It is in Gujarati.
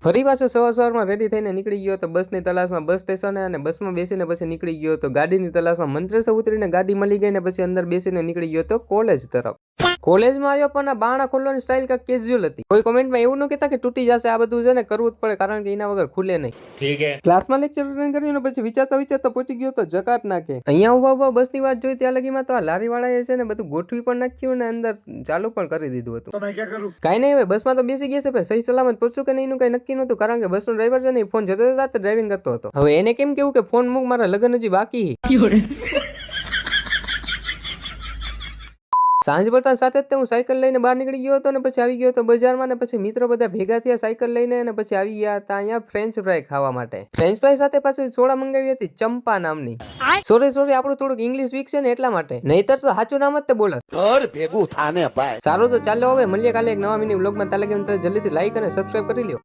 ફરી પાછો સવારમાં રેડી થઈને નીકળી ગયો તો બસની તલાશમાં બસ સ્ટેશને અને બસમાં બેસીને પછી નીકળી ગયો તો ગાડીની તલાશમાં મંત્રેસર ઉતરીને ગાડી મળી ગઈ ને પછી અંદર બેસીને નીકળી ગયો તો કોલેજ તરફ. કોલેજમાં આવ્યો પણ આ બાણા ખોલવાની સ્ટાઇલ કાંઈક કેઝ્યુઅલ હતી. કોઈ કોમેન્ટમાં એવું ન કહેતા કે તૂટી જશે, આ બધું છે ને કરવું જ પડે કારણ કે એના વગર ખુલે નહીં. ઠીક હે. ક્લાસમાં લેક્ચર અટેન્ડ કર્યું ને પછી વિચારતા પહોંચી ગયો તો જકાત નાકે. અહીંયા ઉભા બસની વાત જોઈ ત્યાં લગીમાં તો આ લારીવાળાએ છે ને બધું ગોઠવી પણ નાખ્યું ને અંદર ચાલુ પણ કરી દીધું હતું. કાંઈ નહીં, હવે બસમાં તો બેસી ગયા છે પણ સહી સલામત પહોંચું કે નહીં એનું કઈ નક્કી નહોતું કારણ કે બસનો ડ્રાઈવર છે ને ફોન જતો હતા ડ્રાઇવિંગ કરતો હતો. હવે એને કેમ કેવું કે ફોન મૂક, મારા લગ્ન હજી બાકી. સાંજ પડતા સાથે જ હું સાયકલ લઈને બહાર નીકળી ગયો હતો ને પછી આવી ગયો હતો બજારમાં ને પછી મિત્રો બધા ભેગા થયા સાયકલ લઈને અને પછી આવી ગયા હતા અહીંયા ફ્રેન્ચ ફ્રાય ખાવા માટે. ફ્રેન્ચ ફ્રાય સાથે પાછું સોડા મંગાવી હતી ચંપા નામની. સોરી આપણું થોડુંક ઇંગ્લિશ વીક છે ને એટલા માટે, નહીતર તો સાચું નામ જ તે બોલત. ઘર ભેગું થાને ભાઈ. સારું તો ચાલો હવે મળીએ કાલે એક નવા મિની વ્લોગમાં. તાલે કેમ તો જલ્દીથી લાઈક અને સબસ્ક્રાઇબ કરી લ્યો.